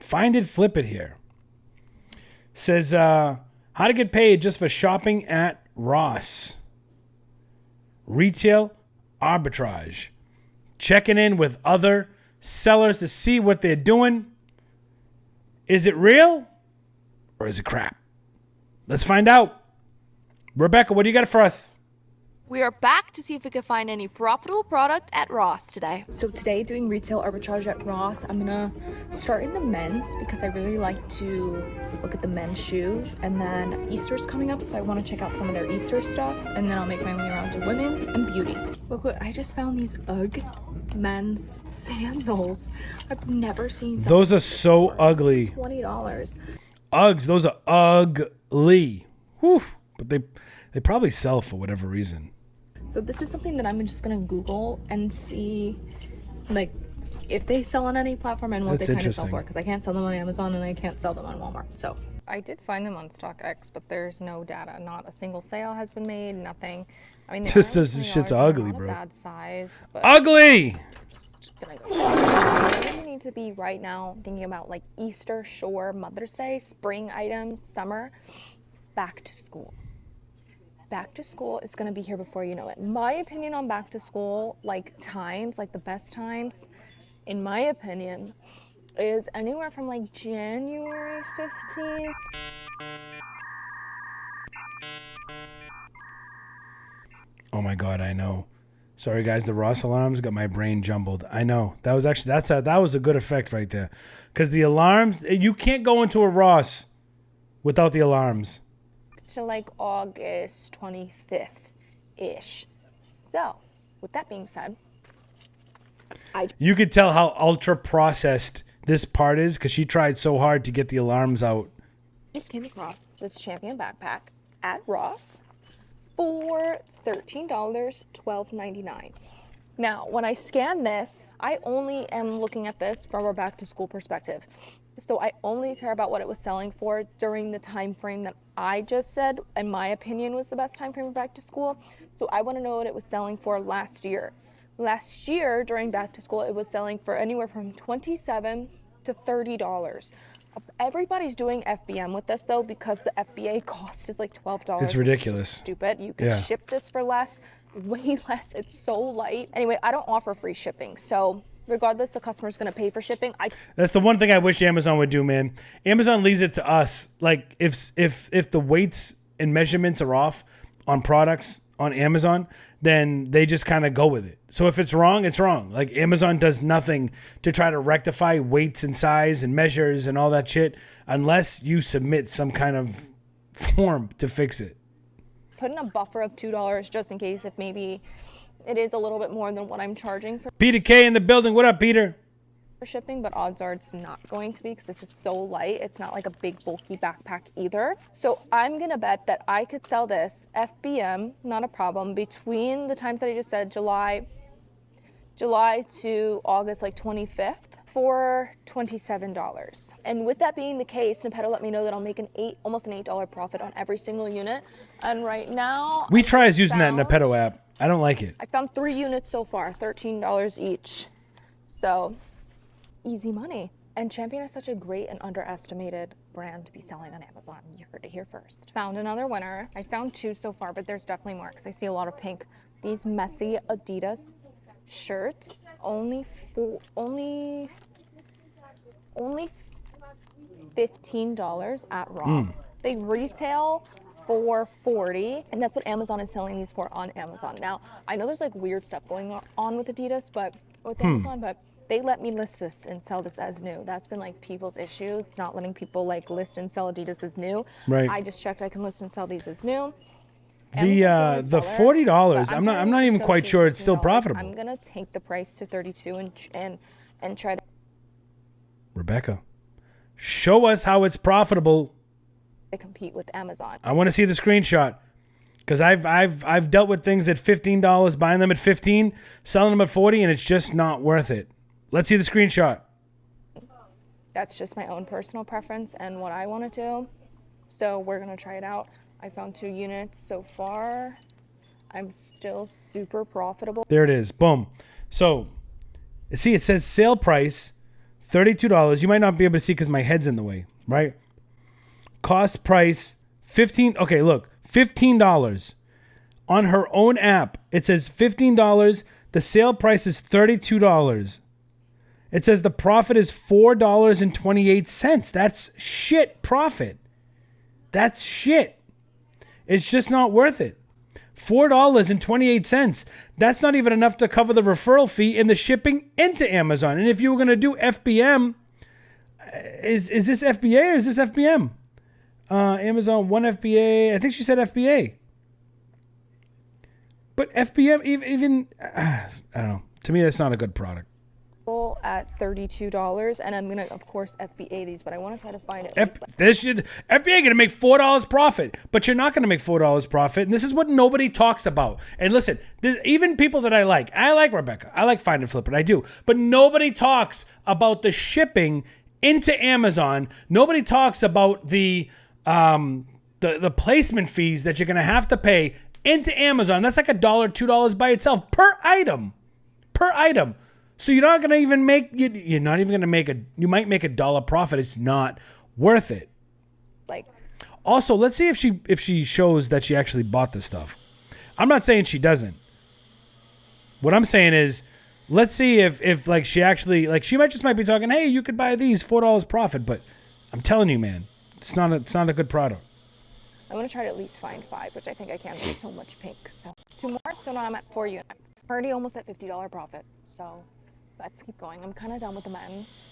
Findit, Flipit here. Says, how to get paid just for shopping at Ross. Retail arbitrage. Checking in with other sellers to see what they're doing. Is it real or is it crap? Let's find out. Rebecca, what do you got for us? We are back to see if we can find any profitable product at Ross today. So today, doing retail arbitrage at Ross, I'm gonna start in the men's because I really like to look at the men's shoes. And then Easter's coming up, so I want to check out some of their Easter stuff. And then I'll make my way around to women's and beauty. Look what I just found, these UGG men's sandals. I've never seen those are so ugly. $20. Uggs, those are ugly. Whew. But they probably sell for whatever reason. So this is something that I'm just gonna Google and see, like, if they sell on any platform and what they kind of sell for. Because I can't sell them on Amazon and I can't sell them on Walmart. So I did find them on StockX, but there's no data. Not a single sale has been made. Nothing. I mean, this shit's ugly, bro. Bad size. But ugly. Just gonna go. I really need to be right now thinking about like Easter, Shore, Mother's Day, spring items, summer, back to school. Back to school is going to be here before you know it. My opinion on back to school, like times, like the best times, in my opinion, is anywhere from like January 15th. Oh my God, I know. Sorry guys, the Ross alarms got my brain jumbled. I know. That was actually, that was a good effect right there. Because the alarms, you can't go into a Ross without the alarms. To like August 25th-ish. So, with that being said, you could tell how ultra processed this part is because she tried so hard to get the alarms out. Just came across this Champion backpack at Ross for $13, $12.99. Now, when I scan this, I only am looking at this from a back to school perspective. So I only care about what it was selling for during the time frame that I just said, in my opinion, was the best time frame for back to school. So I want to know what it was selling for last year. Last year, during back to school, it was selling for anywhere from $27 to $30. Everybody's doing FBM with this though, because the FBA cost is like $12. It's ridiculous. It's stupid. You can ship this for less, way less. It's so light. Anyway, I don't offer free shipping, so regardless, the customer's going to pay for shipping. That's the one thing I wish Amazon would do, man. Amazon leaves it to us. Like if the weights and measurements are off on products on Amazon, then they just kind of go with it. So if it's wrong, it's wrong. Like Amazon does nothing to try to rectify weights and size and measures and all that shit unless you submit some kind of form to fix it. Put in a buffer of $2 just in case if maybe it is a little bit more than what I'm charging for Peter K in the building. What up, Peter? shipping, but odds are it's not going to be because this is so light. It's not like a big bulky backpack either. So I'm gonna bet that I could sell this FBM, not a problem, between the times that I just said, July to August, like 25th, for $27. And with that being the case, Nepetto let me know that I'll make almost an $8 profit on every single unit. And right now, we try using that Nepetto app. I don't like it. I found 3 units so far, $13 each. So easy money. And Champion is such a great and underestimated brand to be selling on Amazon. You heard it here first. Found another winner. I found 2 so far, but there's definitely more because I see a lot of pink. These messy Adidas shirts, only $15 at Ross. They retail for $40, and that's what Amazon is selling these for on Amazon. Now, I know there's like weird stuff going on with Adidas, but with Amazon, but they let me list this and sell this as new. That's been like people's issue. It's not letting people like list and sell Adidas as new. Right. I just checked I can list and sell these as new. The $40, I'm not even quite sure it's still profitable. I'm gonna take the price to 32 and try to. Rebecca, show us how it's profitable. Compete with Amazon. I want to see the screenshot because I've dealt with things at $15, buying them at $15, selling them at $40, and it's just not worth it. Let's see the screenshot. That's just my own personal preference and what I want to do. So we're gonna try it out. I found 2 units so far. I'm still super profitable. There it is. Boom. So, see, it says sale price $32. You might not be able to see because my head's in the way, right? Cost price 15. Okay, look, $15 on her own app. It says $15. The sale price is $32. It says the profit is $4.28. That's shit profit. That's shit. It's just not worth it. $4.28. That's not even enough to cover the referral fee and the shipping into Amazon. And if you were going to do FBM, is this FBA or is this FBM? Amazon, one FBA. I think she said FBA. But FBM, even I don't know. To me, that's not a good product. At $32, and I'm gonna, of course, FBA these, but I want to try to find it. FBA gonna make $4 profit, but you're not gonna make $4 profit, and this is what nobody talks about. And listen, even people that I like Rebecca, I like Findit, Flipit, I do, but nobody talks about the shipping into Amazon. Nobody talks about the placement fees that you're gonna have to pay into Amazon. That's like $1, $2 by itself per item. So you're not gonna even make. You're not even gonna make You might make $1 profit. It's not worth it. Like. Also, let's see if she shows that she actually bought the stuff. I'm not saying she doesn't. What I'm saying is, let's see if like she actually like she might be talking. Hey, you could buy these $4 profit, but I'm telling you, man, it's not a good product. I'm gonna try to at least find 5, which I think I can. There's so much pink. So 2 more. So now I'm at 4 units. Already almost at $50 profit. So. Let's keep going. I'm kind of done with the men's.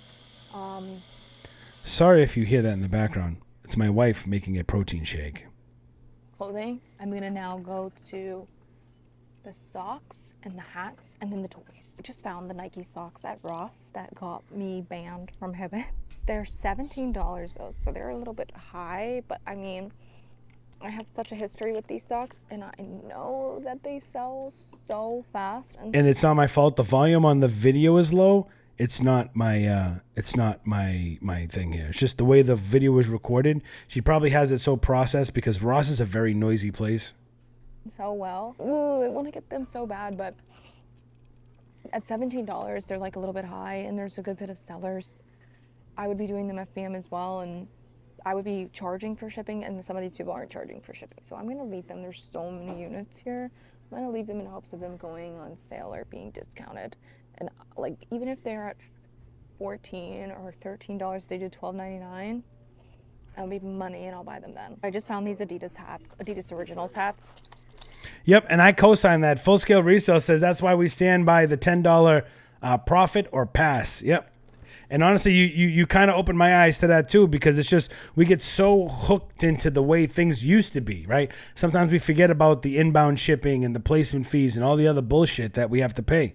Sorry if you hear that in the background. It's my wife making a protein shake. Clothing. I'm going to now go to the socks and the hats and then the toys. I just found the Nike socks at Ross that got me banned from Findit. They're $17 though, so they're a little bit high, but I mean, I have such a history with these socks, and I know that they sell so fast. And it's not my fault. The volume on the video is low. It's not my thing here. It's just the way the video was recorded. She probably has it so processed because Ross is a very noisy place. So well. Ooh, I want to get them so bad, but at $17, they're like a little bit high, and there's a good bit of sellers. I would be doing them FBM as well, and I would be charging for shipping, and some of these people aren't charging for shipping. So I'm going to leave them. There's so many units here. I'm going to leave them in hopes of them going on sale or being discounted. And like, even if they're at $14 or $13, they do $12.99. I'll be money and I'll buy them then. I just found these Adidas hats, Adidas Originals hats. Yep, and I co-sign that. Full Scale Resale says that's why we stand by the $10 profit or pass. Yep. And honestly, you kind of opened my eyes to that too, because it's just, we get so hooked into the way things used to be, right? Sometimes we forget about the inbound shipping and the placement fees and all the other bullshit that we have to pay.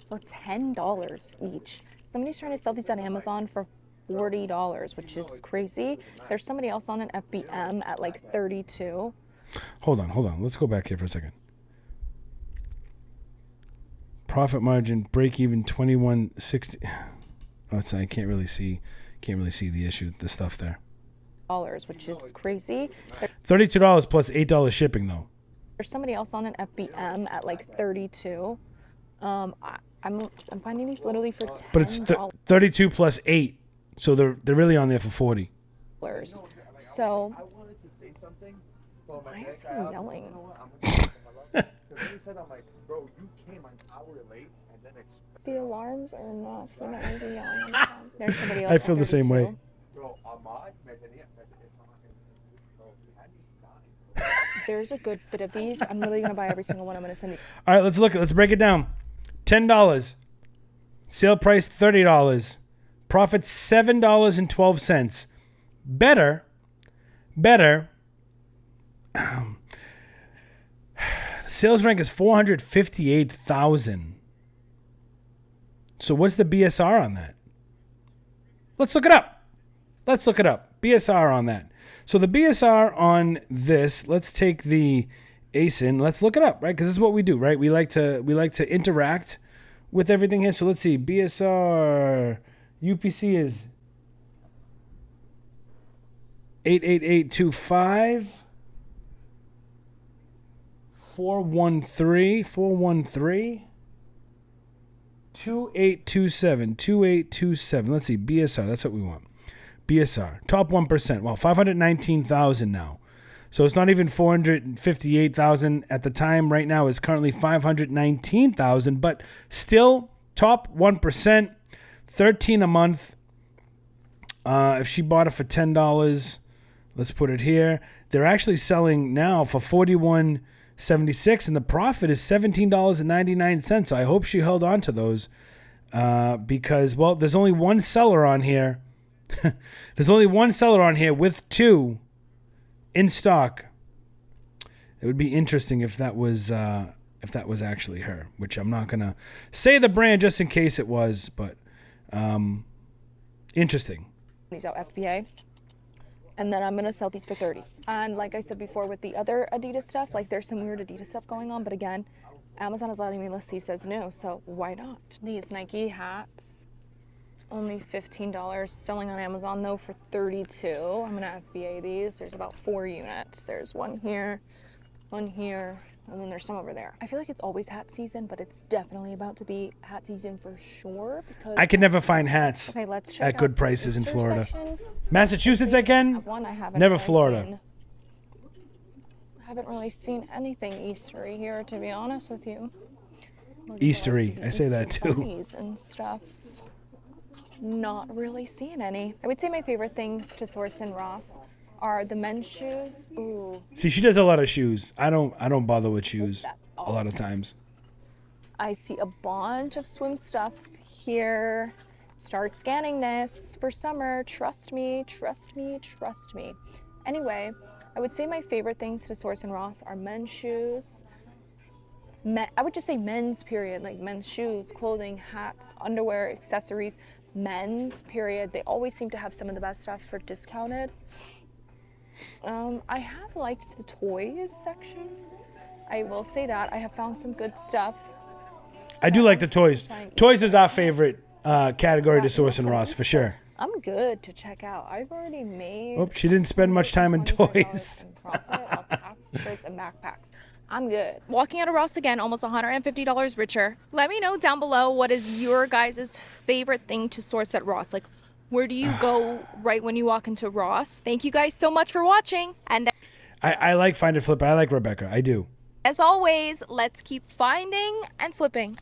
For $10 each. Somebody's trying to sell these on Amazon for $40, which is crazy. There's somebody else on an FBM at like $32. Hold on. Let's go back here for a second. Profit margin, break even, 21.60. I can't really see the issue, the stuff there. Which is crazy. $32 plus $8 shipping though. There's somebody else on an FBM at like 32. I'm finding these literally for $10. But it's 32 plus 8, so they're really on there for 40. So. I wanted to say something. Why is he yelling? I'm like, bro, you came an hour late and then the alarms are not for not anything yelling. There's somebody else. I feel the same way. There's a good bit of these. I'm literally gonna buy every single one. I'm gonna send you. All right, let's break it down. $10. Sale price $30. Profit $7.12. Better. Sales rank is 458,000. So what's the BSR on that? Let's look it up. BSR on that. So the BSR on this, let's take the ASIN. Let's look it up, right? Because this is what we do, right? We like to interact with everything here. So let's see. BSR UPC is 88825 413. 2827. 2827. Let's see. BSR. That's what we want. BSR. Top 1%. Well, 519,000 now. So it's not even 458,000 at the time. Right now it's currently 519,000, but still top 1%, 13 a month. If she bought it for $10, let's put it here. They're actually selling now for $41.76, and the profit is $17.99. So I hope she held on to those because, well, there's only one seller on here. There's only one seller on here with two in stock. It would be interesting if that was actually her, which I'm not gonna say the brand just in case it was, but interesting. These out FBA, and then I'm gonna sell these for 30. And like I said before, with the other Adidas stuff, like there's some weird Adidas stuff going on, but again, Amazon is letting me list these as new, so why not? These Nike hats, only $15, selling on Amazon though for 32. I'm gonna FBA these. There's about 4 units. There's one here, and then there's some over there. I feel like it's always hat season, but it's definitely about to be hat season for sure. Because I can never find hats okay, let's check at good prices in Easter Florida. section. Massachusetts, I can. One I haven't Never really Florida. seen. I haven't really seen anything Eastery here, to be honest with you. Look at Eastery. the I say that Easter too. bunnies and stuff. Not really seeing any. I would say my favorite things to source in Ross are the men's shoes. Ooh. See, she does a lot of shoes. I don't bother with shoes a lot of times. I see a bunch of swim stuff here. Start scanning this for summer. Trust me, trust me, trust me. Anyway, I would say my favorite things to source in Ross are men's shoes. I would just say men's, period. Like men's shoes, clothing, hats, underwear, accessories. Men's, period. They always seem to have some of the best stuff for discounted. I have liked the toys section. I will say that. I have found some good stuff. I do like the toys. Toys is our favorite category to source in Ross for sure. I'm good to check out. I've already made. Oh, she didn't spend much time in $25 toys. in profit off hats, shirts, and backpacks. I'm good. Walking out of Ross again, almost $150 richer. Let me know down below what is your guys' favorite thing to source at Ross. Like, where do you go right when you walk into Ross? Thank you guys so much for watching. And I like Findit Flipit. I like Rebecca. I do. as always, let's keep finding and flipping.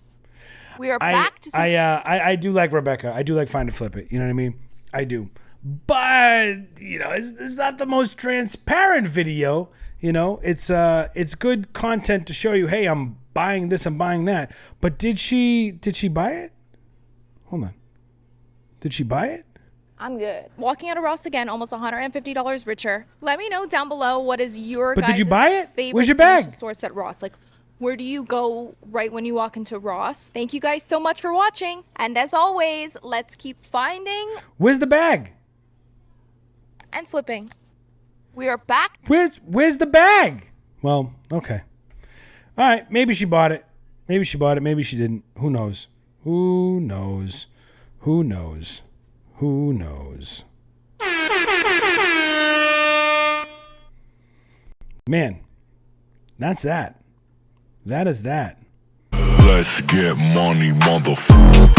We are back to see. I do like Rebecca. I do like Findit Flipit. You know what I mean? I do. But, you know, it's not the most transparent video. You know, it's good content to show you, hey, I'm buying this, I'm buying that. But did she buy it? Hold on. Did she buy it? I'm good. Walking out of Ross again, almost $150 richer. Let me know down below what is your But guys' did you buy it? favorite Where's your thing bag? to source at Ross. Like, where do you go right when you walk into Ross? Thank you guys so much for watching. And as always, let's keep finding Where's the bag? and flipping. We are back. Where's the bag? Well, okay. All right, maybe she bought it. Maybe she bought it. Maybe she didn't. Who knows? Who knows? Who knows? Who knows? Man, that's that. That is that. Let's get money, motherfucker.